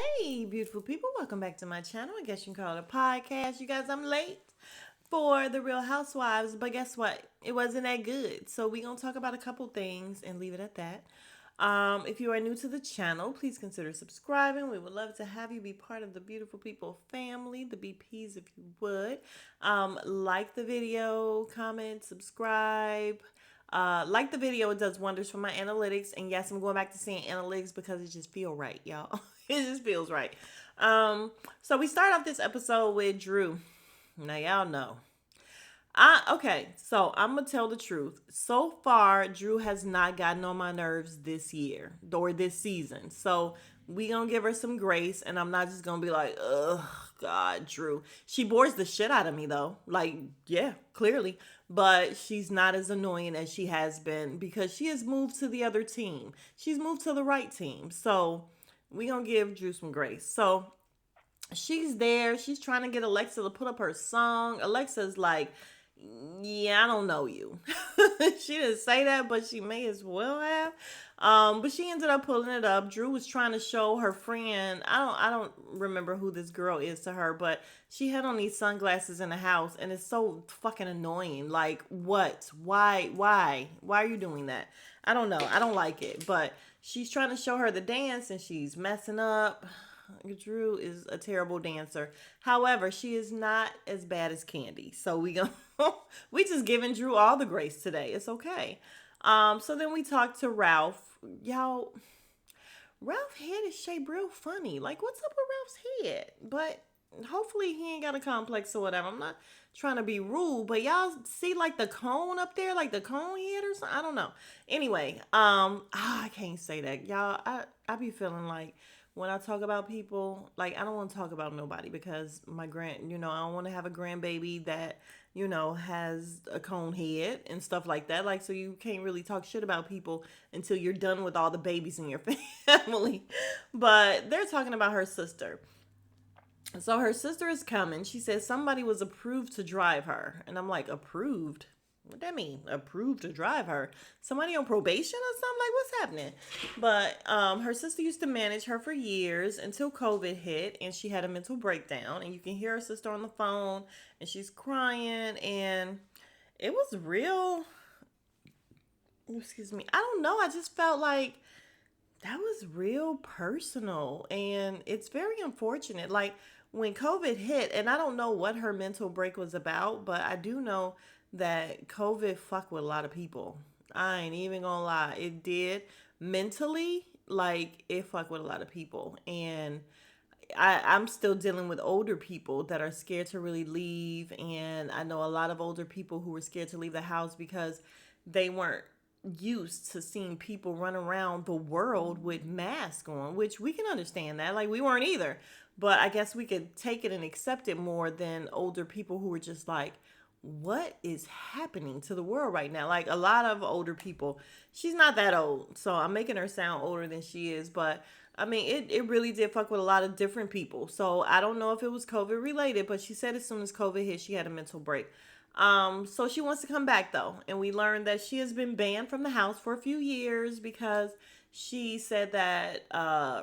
Hey, beautiful people, welcome back to my channel. I guess you can call it a podcast. You guys, I'm late for the Real Housewives, but guess what? It wasn't that good. So we're going to talk about a couple things and leave it at that. If you are new to the channel, please consider subscribing. We would love to have you be part of the beautiful people family, the BPs, if you would. Like the video, comment, subscribe. Like the video, it does wonders for my analytics. And yes, I'm going back to seeing analytics because it just feels right, y'all. It just feels right. So we start off this episode with Drew. Now y'all know. So I'm gonna tell the truth. So far, Drew has not gotten on my nerves this year or this season. So we gonna give her some grace, and I'm not just gonna be like, ugh, God, Drew. She bores the shit out of me though. Like, yeah, clearly. But she's not as annoying as she has been because she has moved to the other team. She's moved to the right team. So we gonna give Drew some grace. So she's there. She's trying to get Alexa to put up her song. Alexa's like, yeah, I don't know you. She didn't say that, but she may as well have. But she ended up pulling it up. Drew was trying to show her friend. I don't remember who this girl is to her, but she had on these sunglasses in the house, and it's so fucking annoying. Like, what? Why are you doing that? I don't know. I don't like it. But she's trying to show her the dance, and she's messing up. Drew is a terrible dancer. However, she is not as bad as Candy. So we just giving Drew all the grace today. It's okay. So then we talked to Ralph. Y'all, Ralph's head is shaped real funny. Like, what's up with Ralph's head? But hopefully he ain't got a complex or whatever. I'm not trying to be rude, but y'all see like the cone up there, like the cone head or something. I don't know. Anyway, I can't say that, y'all. I be feeling like when I talk about people, like I don't want to talk about nobody because I don't want to have a grandbaby that has a cone head and stuff like that. Like, so you can't really talk shit about people until you're done with all the babies in your family. But they're talking about her sister. So her sister is coming. She says somebody was approved to drive her. And I'm like, approved? What that mean? Approved to drive her? Somebody on probation or something? Like, what's happening? But her sister used to manage her for years until COVID hit and she had a mental breakdown. And you can hear her sister on the phone and she's crying. And it was real. Excuse me. I don't know. I just felt like that was real personal and it's very unfortunate. Like when COVID hit, and I don't know what her mental break was about, but I do know that COVID fucked with a lot of people. I ain't even gonna lie. It did mentally, like it fucked with a lot of people. And I'm still dealing with older people that are scared to really leave. And I know a lot of older people who were scared to leave the house because they weren't used to seeing people run around the world with masks on, which we can understand that. Like, we weren't either. But I guess we could take it and accept it more than older people who were just like, what is happening to the world right now? Like, a lot of older people, she's not that old. So I'm making her sound older than she is. But I mean, it really did fuck with a lot of different people. So I don't know if it was COVID related, but she said as soon as COVID hit, she had a mental break. So she wants to come back though, and we learned that she has been banned from the house for a few years because she said that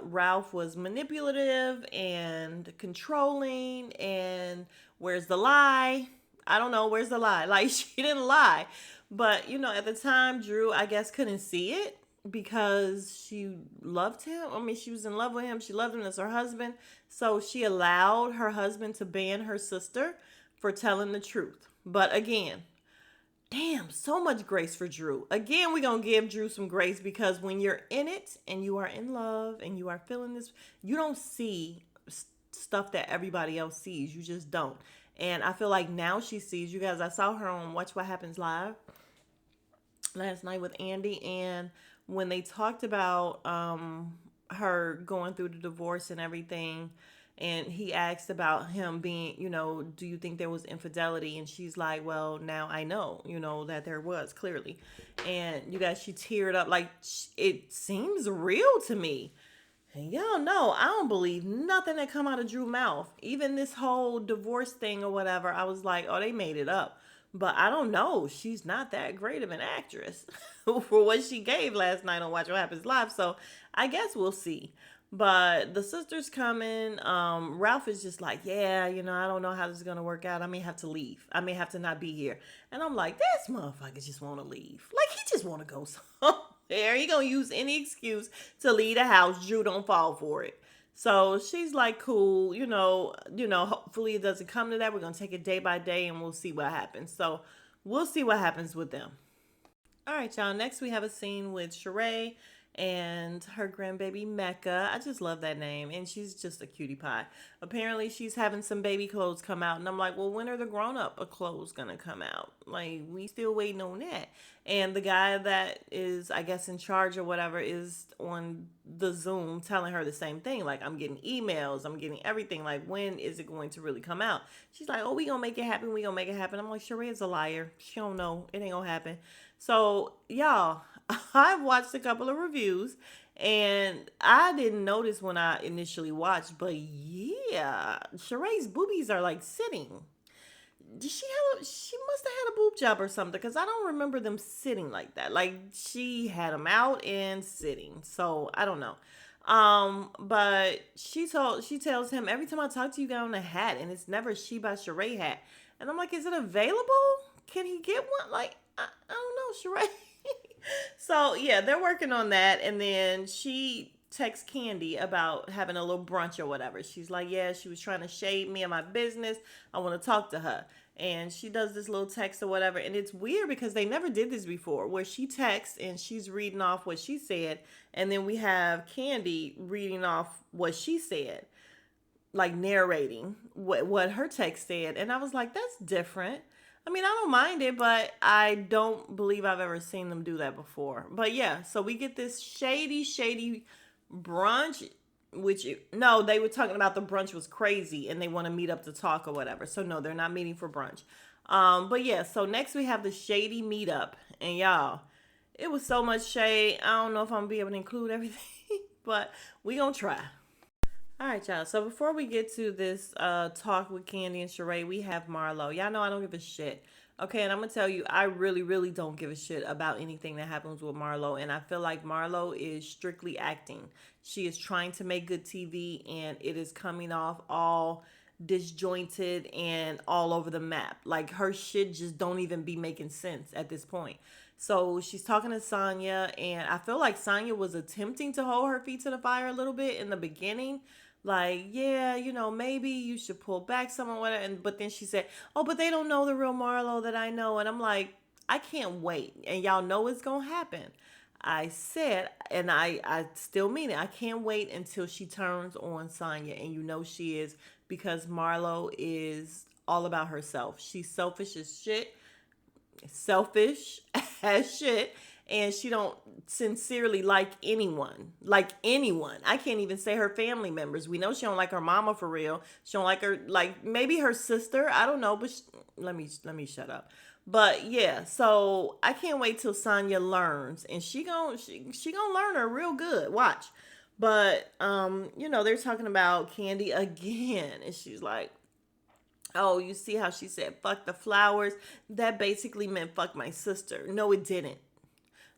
Ralph was manipulative and controlling. And where's the lie? I don't know. Where's the lie? Like, she didn't lie, but at the time, Drew, I guess, couldn't see it because she loved him. I mean, she was in love with him. She loved him as her husband. So she allowed her husband to ban her sister for telling the truth. But again, damn, so much grace for Drew. Again, we're going to give Drew some grace because when you're in it and you are in love and you are feeling this, you don't see stuff that everybody else sees. You just don't. And I feel like now she sees, you guys, I saw her on Watch What Happens Live last night with Andy. And when they talked about her going through the divorce and everything, and he asked about him being, do you think there was infidelity? And she's like, well, now I know, that there was clearly. And you guys, she teared up. Like, it seems real to me. And y'all know, I don't believe nothing that come out of Drew's mouth. Even this whole divorce thing or whatever, I was like, oh, they made it up. But I don't know. She's not that great of an actress for what she gave last night on Watch What Happens Live. So I guess we'll see. But the sister's coming. Ralph is just like, yeah, I don't know how this is gonna work out. I may have to leave. I may have to not be here. And I'm like, this motherfucker just want to leave. Like he just want to go somewhere. He gonna use any excuse to leave the house. Drew don't fall for it. So she's like, cool. Hopefully it doesn't come to that. We're gonna take it day by day, and we'll see what happens. So we'll see what happens with them. All right, y'all. Next, we have a scene with Sheree and her grandbaby Mecca. I just love that name, and she's just a cutie pie. Apparently, she's having some baby clothes come out, and I'm like, well, when are the grown-up clothes gonna come out? Like, we still waiting on that. And the guy that is, I guess, in charge or whatever is on the Zoom telling her the same thing. Like, I'm getting emails, I'm getting everything. Like, when is it going to really come out? She's like, oh, we gonna make it happen. We gonna make it happen. I'm like, Sheree is a liar. She don't know. It ain't gonna happen. So, y'all, I've watched a couple of reviews and I didn't notice when I initially watched, but yeah, Sheree's boobies are like sitting. Did she must have had a boob job or something because I don't remember them sitting like that. Like she had them out and sitting. So I don't know. But she tells him every time I talk to you, get on a hat, and it's never She by Sheree hat. And I'm like, is it available? Can he get one? Like, I don't know, Sheree. So yeah, they're working on that, and then she texts Candy about having a little brunch or whatever. She's like, yeah, she was trying to shade me and my business. I want to talk to her. And she does this little text or whatever. And it's weird because they never did this before, where she texts and she's reading off what she said. And then we have Candy reading off what she said, like narrating what her text said. And I was like, that's different. I mean, I don't mind it, but I don't believe I've ever seen them do that before. But yeah, so we get this shady brunch, no, they were talking about the brunch was crazy and they want to meet up to talk or whatever. So no, they're not meeting for brunch. But yeah, so next we have the shady meetup, and y'all, it was so much shade. I don't know if I'm gonna be able to include everything, but we gonna try. All right, y'all. So before we get to this talk with Candy and Sheree, we have Marlo. Y'all know I don't give a shit. Okay, and I'm gonna tell you, I really, really don't give a shit about anything that happens with Marlo. And I feel like Marlo is strictly acting. She is trying to make good TV, and it is coming off all disjointed and all over the map. Like her shit just don't even be making sense at this point. So she's talking to Sonya, and I feel like Sonya was attempting to hold her feet to the fire a little bit in the beginning, like, yeah, maybe you should pull back some or whatever. But then she said, oh, but they don't know the real Marlo that I know. And I'm like, I can't wait. And y'all know it's going to happen. I said, and I still mean it. I can't wait until she turns on Sonya. And she is, because Marlo is all about herself. She's selfish as shit, and she don't sincerely like anyone. I can't even say her family members. We know she don't like her mama for real. She don't like her, like maybe her sister, I don't know, but let me shut up. But yeah, so I can't wait till Sonya learns, and she gonna learn her real good. Watch. But they're talking about Candy again, and she's like, oh, you see how she said fuck the flowers? That basically meant fuck my sister. No, it didn't.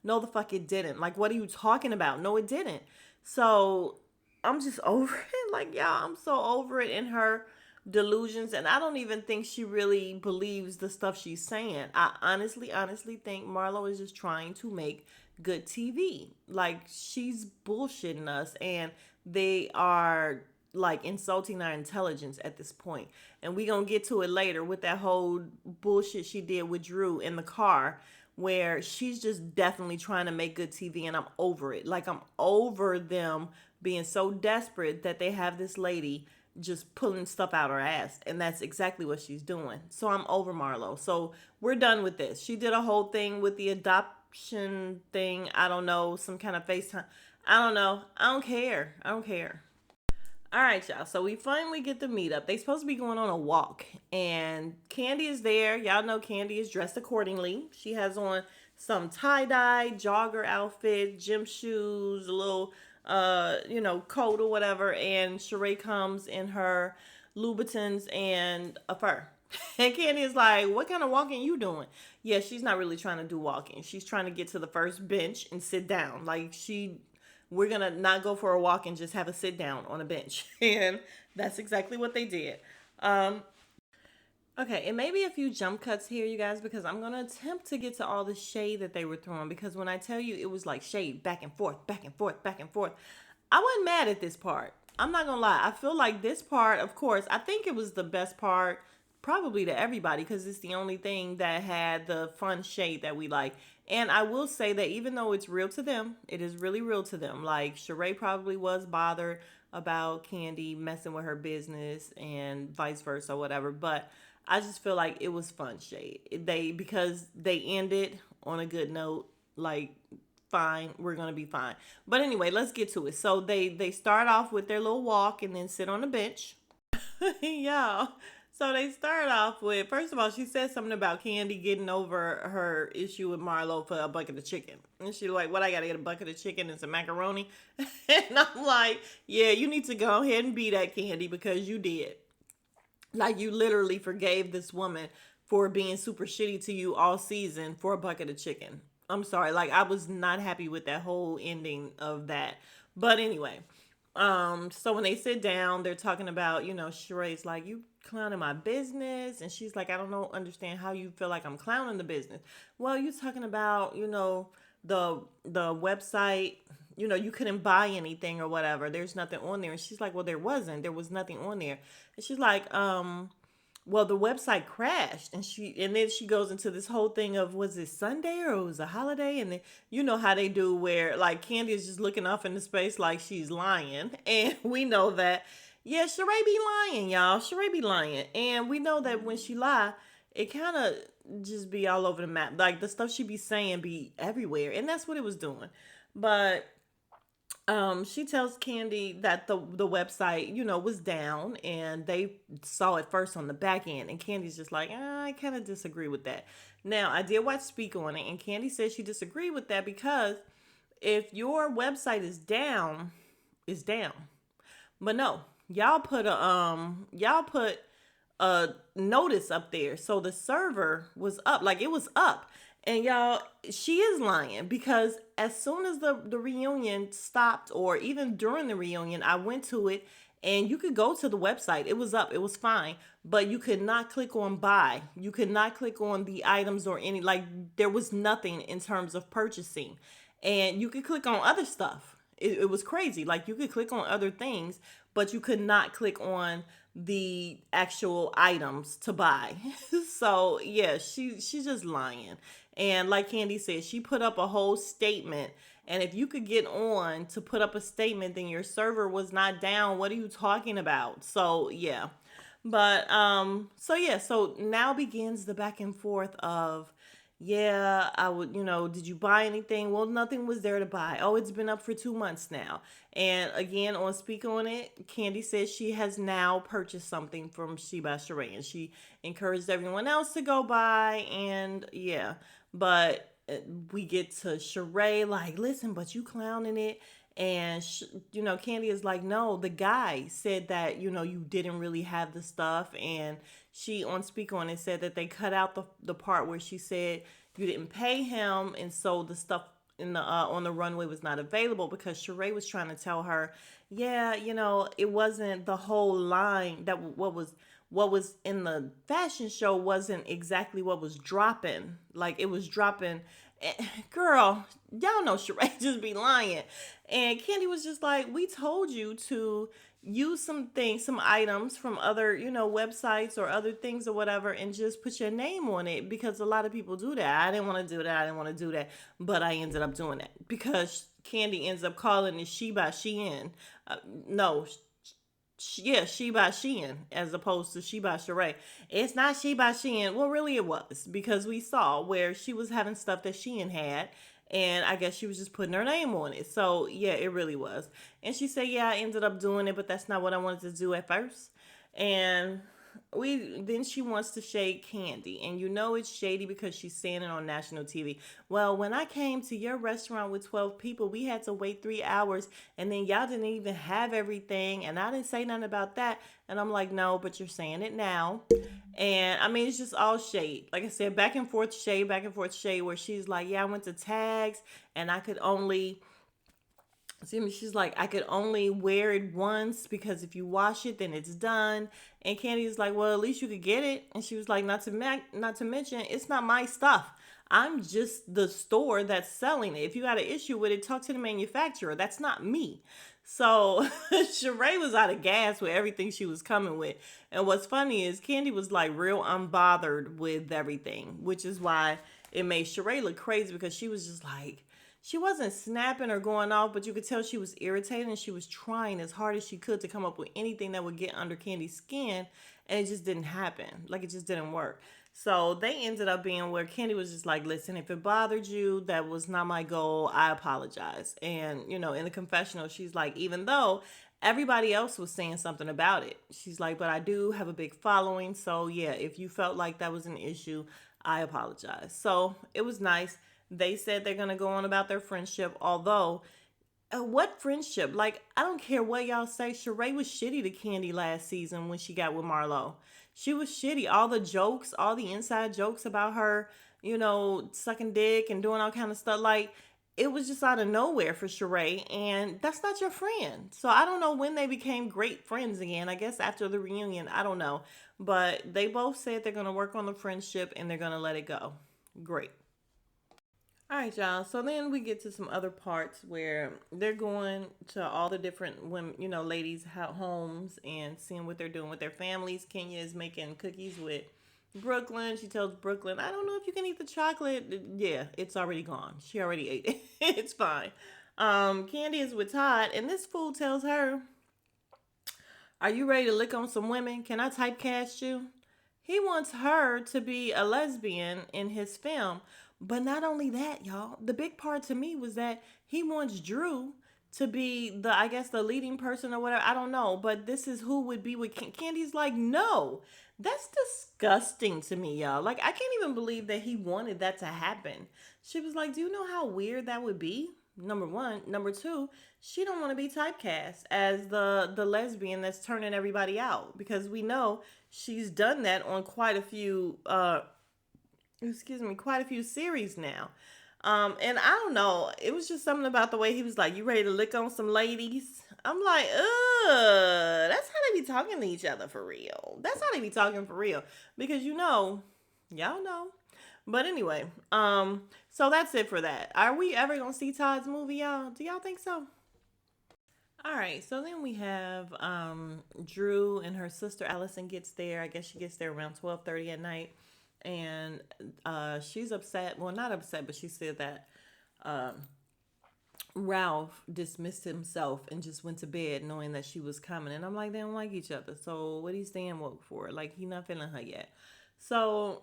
No, the fuck it didn't. Like, what are you talking about? No, it didn't. So I'm just over it. Like, y'all, I'm so over it in her delusions. And I don't even think she really believes the stuff she's saying. I honestly think Marlo is just trying to make good TV. Like, she's bullshitting us, and they are like insulting our intelligence at this point. And we gonna get to it later with that whole bullshit she did with Drew in the car, where she's just definitely trying to make good TV, and I'm over it. Like, I'm over them being so desperate that they have this lady just pulling stuff out her ass, and that's exactly what she's doing. So I'm over Marlo. So we're done with this. She did a whole thing with the adoption thing. I don't know, some kind of FaceTime. I don't know. I don't care. All right, y'all. So we finally get the meetup. They supposed to be going on a walk, and Candy is there. Y'all know Candy is dressed accordingly. She has on some tie-dye jogger outfit, gym shoes, a little coat or whatever, and Sheree comes in her Louboutins and a fur. And Candy is like, what kind of walking you doing? Yeah, she's not really trying to do walking. She's trying to get to the first bench and sit down. Like, she we're gonna not go for a walk and just have a sit down on a bench. And that's exactly what they did. Um, Okay, and maybe a few jump cuts here, you guys, because I'm going to attempt to get to all the shade that they were throwing. Because when I tell you it was like shade back and forth, back and forth, back and forth, I wasn't mad at this part. I'm not going to lie. I feel like this part, of course, I think it was the best part probably to everybody because it's the only thing that had the fun shade that we like. And I will say that even though it's real to them, it is really real to them. Like Sheree probably was bothered about Candy messing with her business and vice versa, whatever. But I just feel like it was fun shade. Because they ended on a good note, like fine, we're gonna be fine. But anyway, let's get to it. So they start off with their little walk and then sit on a bench. Yeah. So they start off with, first of all, she said something about Candy getting over her issue with Marlo for a bucket of chicken. And she's like, what, I gotta get a bucket of chicken and some macaroni? And I'm like, yeah, you need to go ahead and be that, Candy, because you did. Like you literally forgave this woman for being super shitty to you all season for a bucket of chicken. I'm sorry. Like I was not happy with that whole ending of that. But anyway, so when they sit down, they're talking about, Sheree's like, you clowning my business. And she's like, I don't know, understand how you feel like I'm clowning the business. Well, you talking about, the website, you couldn't buy anything or whatever. There's nothing on there. And she's like, well, there was nothing on there. And she's like, well, the website crashed. And then she goes into this whole thing of, was it Sunday or it was a holiday? And then you know how they do where like Candy is just looking off into space like she's lying. And we know that, yeah, Sheree be lying, y'all. Sheree be lying. And we know that when she lie, it kind of just be all over the map. Like the stuff she be saying be everywhere. And that's what it was doing. But she tells Candy that the website, was down and they saw it first on the back end. And Candy's just like, I kind of disagree with that. Now, I did watch Speak on it, and Candy says she disagreed with that because if your website is down, it's down. But no, y'all put a notice up there. So the server was up, like it was up. And y'all, she is lying because as soon as the reunion stopped, or even during the reunion, I went to it and you could go to the website. It was up, it was fine, but you could not click on buy. You could not click on the items or any, like, there was nothing in terms of purchasing. And you could click on other stuff. It was crazy. Like, you could click on other things, but you could not click on the actual items to buy. So yeah, she's just lying. And like Candy said, she put up a whole statement. And if you could get on to put up a statement, then your server was not down. What are you talking about? So yeah. But so now begins the back and forth of, yeah, I would, did you buy anything? Well, nothing was there to buy. Oh, it's been up for 2 months now. And again, on Speak on It, Candy says she has now purchased something from She by Sheree, and she encouraged everyone else to go buy. And yeah, but we get to Sheree like, listen, but you clowning it. And Candy is like, no, the guy said that you didn't really have the stuff. And she on Speak on It said that they cut out the part where she said you didn't pay him, and so the stuff in the on the runway was not available because Sheree was trying to tell her, yeah, it wasn't the whole line, that what was in the fashion show wasn't exactly what was dropping. Like it was dropping. Girl, y'all know Sheree just be lying. And Candy was just like, we told you to use some items from other, websites or other things or whatever, and just put your name on it because a lot of people do that. I didn't want to do that. I didn't want to do that. But I ended up doing that because Candy ends up calling it She by Shein. No, yeah, She by Shein as opposed to She by Sheree. It's not She by Shein. Well, really it was, because we saw where she was having stuff that Shein had, and I guess she was just putting her name on it. So yeah, it really was. And she said, yeah, I ended up doing it, but that's not what I wanted to do at first. And then she wants to shade Candy, and it's shady because she's saying it on national TV. Well, when I came to your restaurant with 12 people, we had to wait 3 hours, and then y'all didn't even have everything, and I didn't say nothing about that. And I'm like, no, but you're saying it now. And I mean, it's just all shade. Like I said, back and forth shade, where she's like, yeah, I went to Tags and I could only See me, she's like, I could only wear it once because if you wash it, then it's done. And Candy's like, well, at least you could get it. And she was like, not to mention, it's not my stuff. I'm just the store that's selling it. If you got an issue with it, talk to the manufacturer. That's not me. So Sheree was out of gas with everything she was coming with. And what's funny is Candy was like real unbothered with everything, which is why it made Sheree look crazy because she was just like, she wasn't snapping or going off, but you could tell she was irritated and she was trying as hard as she could to come up with anything that would get under Candy's skin, and it just didn't happen. Like it just didn't work. So they ended up being where Candy was just like, listen, if it bothered you, that was not my goal. I apologize. And, in the confessional, she's like, even though everybody else was saying something about it, she's like, but I do have a big following. So yeah, if you felt like that was an issue, I apologize. So it was nice. They said they're going to go on about their friendship, although what friendship? Like, I don't care what y'all say. Sheree was shitty to Candy last season when she got with Marlo. She was shitty. All the jokes, all the inside jokes about her, sucking dick and doing all kind of stuff. Like, it was just out of nowhere for Sheree, and that's not your friend. So I don't know when they became great friends again. I guess after the reunion, I don't know. But they both said they're going to work on the friendship and they're going to let it go. Great. All right, y'all. So then we get to some other parts where they're going to all the different women, ladies' homes and seeing what they're doing with their families. Kenya is making cookies with Brooklyn. She tells Brooklyn, I don't know if you can eat the chocolate. Yeah, it's already gone. She already ate it. It's fine. Candy is with Todd, and this fool tells her, are you ready to lick on some women? Can I typecast you? He wants her to be a lesbian in his film. But not only that, y'all, the big part to me was that he wants Drew to be I guess, the leading person or whatever. I don't know. But this is who would be with Candy's like, no, that's disgusting to me, y'all. Like, I can't even believe that he wanted that to happen. She was like, do you know how weird that would be? Number one. Number two, she don't want to be typecast as the lesbian that's turning everybody out, because we know she's done that on quite a few quite a few series now. And I don't know, it was just something about the way he was like, you ready to lick on some ladies? I'm like, that's how they be talking to each other for real. That's how they be talking for real. Because y'all know. But anyway, so that's it for that. Are we ever gonna see Todd's movie, y'all? Do y'all think so? All right, so then we have Drew and her sister Allison gets there. I guess she gets there around 12:30 at night, and she's upset. Well, not upset, but she said that Ralph dismissed himself and just went to bed knowing that she was coming. And I'm like, they don't like each other. So what he's staying woke for? Like, he not feeling her yet. So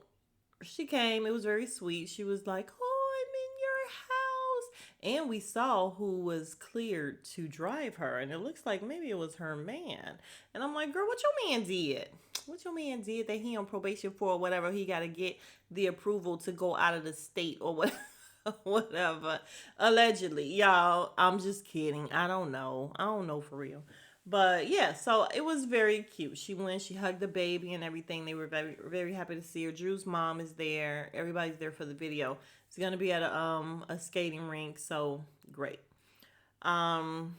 she came. It was very sweet. She was like, oh, I'm in your house. And we saw who was cleared to drive her. And it looks like maybe it was her man. And I'm like, girl, what your man did? What your man did that he on probation for or whatever? He got to get the approval to go out of the state or whatever. Whatever. Allegedly. Y'all, I'm just kidding. I don't know. I don't know for real. But yeah, so it was very cute. She went, she hugged the baby and everything. They were very, very happy to see her. Drew's mom is there. Everybody's there for the video. It's gonna be at a skating rink, so great. Um,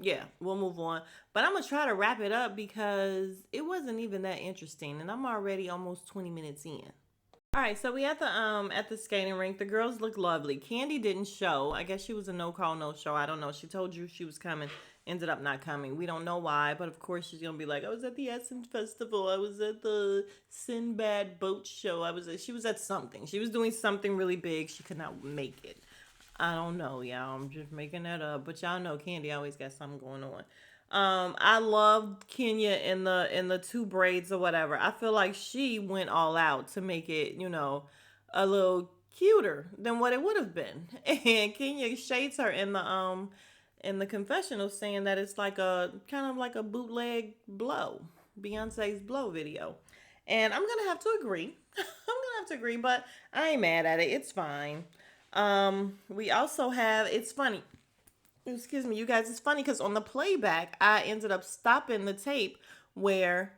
yeah, we'll move on. But I'm gonna try to wrap it up because it wasn't even that interesting, and I'm already almost 20 minutes in. All right, so we at the skating rink. The girls look lovely. Candy didn't show. I guess she was a no call, no show. I don't know. She told you she was coming, ended up not coming. We don't know why, but of course she's gonna be like, I was at the Essence Festival. I was at the Sinbad boat show. She was at something. She was doing something really big. She could not make it. I don't know, y'all. I'm just making that up. But y'all know Candy always got something going on. I loved Kenya in the two braids or whatever. I feel like she went all out to make it, a little cuter than what it would have been. And Kenya shades her in the confessional, saying that it's like a kind of like a bootleg blow, Beyonce's blow video. And I'm gonna have to agree. I'm gonna have to agree, but I ain't mad at it. It's fine. We also have, it's funny. Excuse me, you guys, it's funny because on the playback, I ended up stopping the tape where,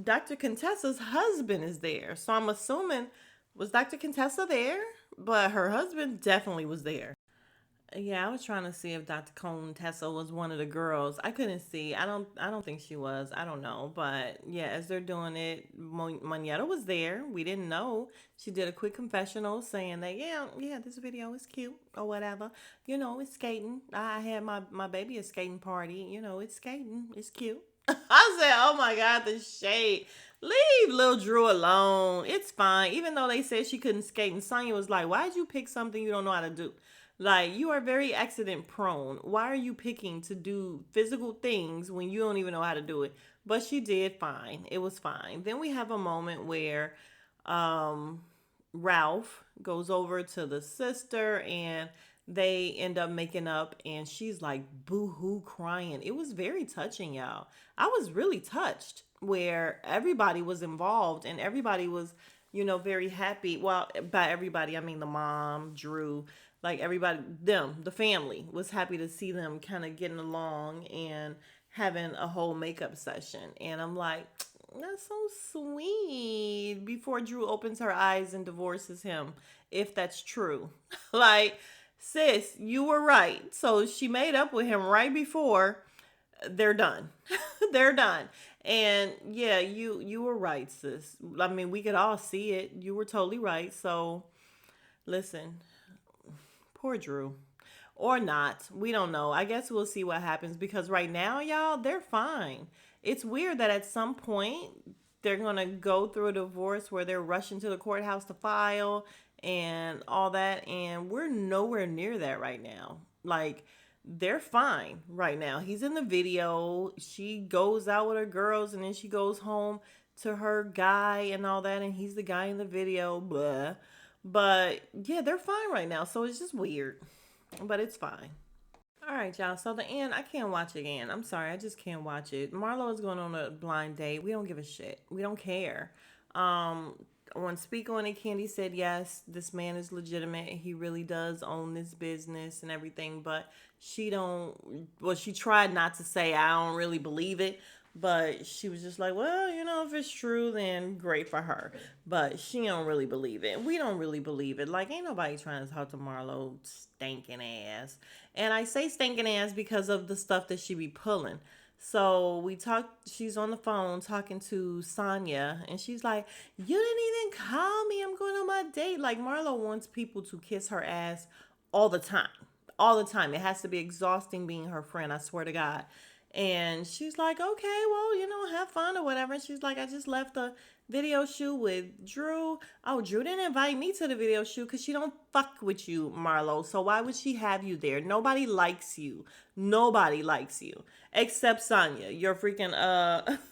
Dr. Contessa's husband is there. So I'm assuming, was Dr. Contessa there? But her husband definitely was there. Yeah, I was trying to see if Dr. Cone Tessa was one of the girls. I couldn't see. I don't think she was. I don't know. But yeah, as they're doing it, Moneta was there. We didn't know. She did a quick confessional saying that yeah, this video is cute or whatever. It's skating. I had my baby a skating party. It's skating. It's cute. I said, "Oh my God, the shade. Leave Lil Drew alone. It's fine." Even though they said she couldn't skate, and Sonya was like, "Why'd you pick something you don't know how to do?" Like, you are very accident prone. Why are you picking to do physical things when you don't even know how to do it? But she did fine. It was fine. Then we have a moment where um, Ralph goes over to the sister and they end up making up, and she's like boo hoo crying. It was very touching, y'all. I was really touched where everybody was involved and everybody was, very happy. Well, by everybody, I mean the mom, Drew, like everybody, the family was happy to see them kind of getting along and having a whole makeup session. And I'm like, that's so sweet. Before Drew opens her eyes and divorces him, if that's true. Like, sis, you were right. So she made up with him right before they're done. They're done. And yeah, you were right, sis. I mean, we could all see it. You were totally right. So listen, poor Drew. Or not. We don't know. I guess we'll see what happens because right now, y'all, they're fine. It's weird that at some point they're going to go through a divorce where they're rushing to the courthouse to file and all that. And we're nowhere near that right now. Like, they're fine right now. He's in the video. She goes out with her girls and then she goes home to her guy and all that. And he's the guy in the video. Blah. But yeah, they're fine right now. So it's just weird. But it's fine. All right, y'all. So the end, I can't watch it again. I'm sorry, I just can't watch it. Marlo is going on a blind date. We don't give a shit. We don't care. Um, when Speak on It, Candy said yes, this man is legitimate. He really does own this business and everything. But she don't. Well, she tried not to say I don't really believe it. But she was just like, well, if it's true, then great for her. But she don't really believe it. We don't really believe it. Like, ain't nobody trying to talk to Marlo stinking ass. And I say stinking ass because of the stuff that she be pulling. So we talked, she's on the phone talking to Sonya, and she's like, you didn't even call me. I'm going on my date. Like, Marlo wants people to kiss her ass all the time. All the time. It has to be exhausting being her friend, I swear to God. And she's like, okay, well, have fun or whatever. And she's like, I just left a video shoot with Drew. Oh, Drew didn't invite me to the video shoot because she don't fuck with you, Marlo. So why would she have you there? Nobody likes you. Nobody likes you except Sonya. Your freaking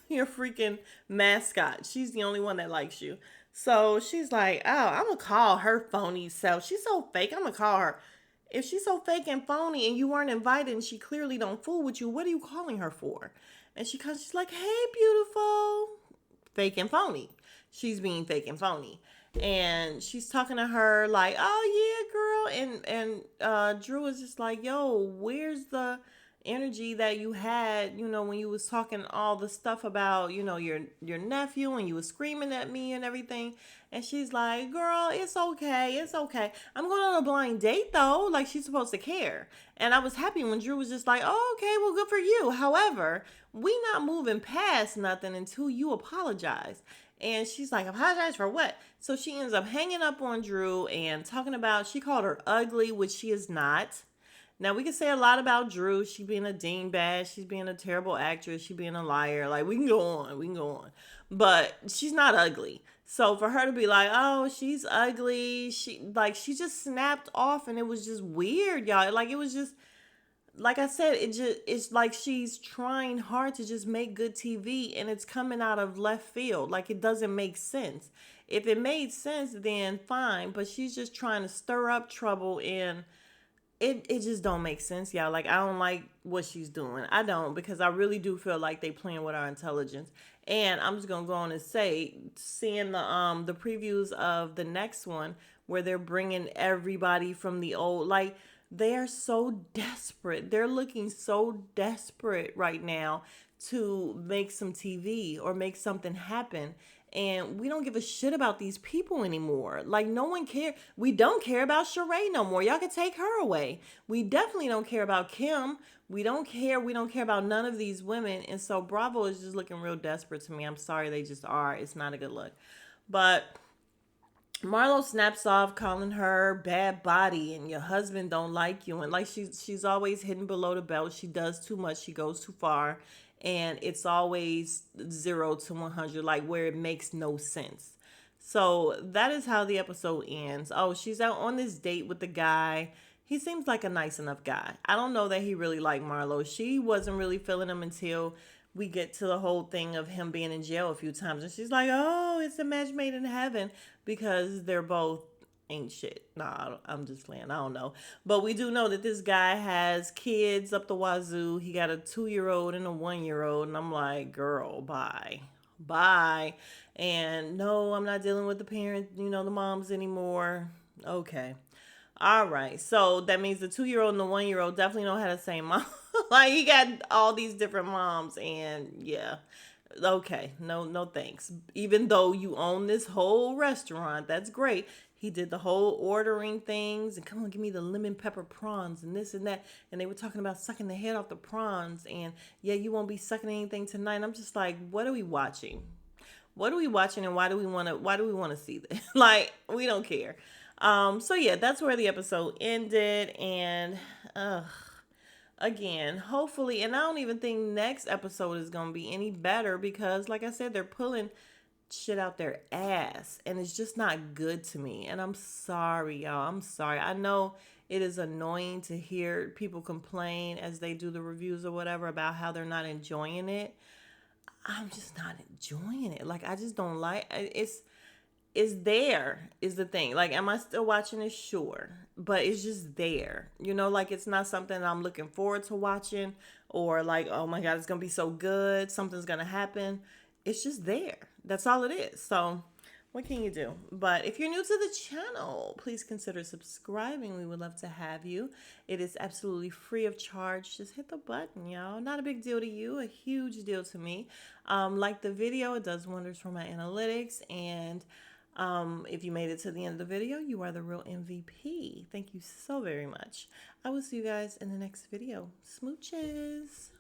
your freaking mascot. She's the only one that likes you. So she's like, oh, I'm gonna call her phony self. She's so fake. I'm gonna call her. If she's so fake and phony and you weren't invited and she clearly don't fool with you, what are you calling her for? And she's like, hey, beautiful. Fake and phony. She's being fake and phony. And she's talking to her like, oh yeah, girl. And Drew is just like, yo, where's the energy that you had, when you was talking all the stuff about, your nephew and you was screaming at me and everything. And she's like, girl, it's okay. It's okay. I'm going on a blind date though. Like, she's supposed to care. And I was happy when Drew was just like, oh, okay, well, good for you. However, we not moving past nothing until you apologize. And she's like, apologize for what? So she ends up hanging up on Drew and talking about, she called her ugly, which she is not. Now, we can say a lot about Drew. She being a dingbat. She's being a terrible actress. She being a liar. Like, we can go on. We can go on. But she's not ugly. So for her to be like, oh, she's ugly. She just snapped off and it was just weird, y'all. Like, it was just, like I said, it's like she's trying hard to just make good TV and it's coming out of left field. Like, it doesn't make sense. If it made sense, then fine. But she's just trying to stir up trouble and it just don't make sense, y'all. Like, I don't like what she's doing. I don't, because I really do feel like they playing with our intelligence. And I'm just gonna go on and say, seeing the previews of the next one where they're bringing everybody from the old, like, they are so desperate. They're looking so desperate right now to make some TV or make something happen. And we don't give a shit about these people anymore. Like, no one care. We don't care about Sheree no more. Y'all can take her away. We definitely don't care about Kim. We don't care. We don't care about none of these women. And so Bravo is just looking real desperate to me. I'm sorry, they just are. It's not a good look. But Marlo snaps off, calling her bad body and your husband don't like you, and like she's always hidden below the belt. She does too much. She goes too far, and it's always 0 to 100, like where it makes no sense. So that is how the episode ends. Oh, she's out on this date with the guy. He seems like a nice enough guy. I don't know that he really liked Marlo. She wasn't really feeling him until we get to the whole thing of him being in jail a few times. And she's like, oh, it's a match made in heaven because they're both ain't shit. Nah, I'm just playing. I don't know. But we do know that this guy has kids up the wazoo. He got a 2-year old and a 1-year old. And I'm like, girl, bye. Bye. And no, I'm not dealing with the parents, the moms anymore. Okay. All right. So that means the 2-year old and the 1-year old definitely don't have the same mom. Like he got all these different moms, and yeah. Okay. No, no thanks. Even though you own this whole restaurant, that's great. He did the whole ordering things and come on, give me the lemon pepper prawns and this and that. And they were talking about sucking the head off the prawns. And yeah, you won't be sucking anything tonight. And I'm just like, what are we watching? What are we watching, and why do we want to see this? Like, we don't care. So yeah, that's where the episode ended. And again, hopefully, and I don't even think next episode is gonna be any better because like I said, they're pulling shit out their ass and it's just not good to me. And I'm sorry, y'all. I'm sorry. I know it is annoying to hear people complain as they do the reviews or whatever about how they're not enjoying it. I'm just not enjoying it. Like, I just don't like it's there is the thing. Like, am I still watching it? Sure. But it's just there. Like it's not something I'm looking forward to watching or like, oh my God, it's gonna be so good. Something's gonna happen. It's just there. That's all it is. So what can you do? But if you're new to the channel, please consider subscribing. We would love to have you. It is absolutely free of charge. Just hit the button, y'all. Not a big deal to you, a huge deal to me. Like the video, it does wonders for my analytics. And if you made it to the end of the video, you are the real MVP. Thank you so very much. I will see you guys in the next video. Smooches.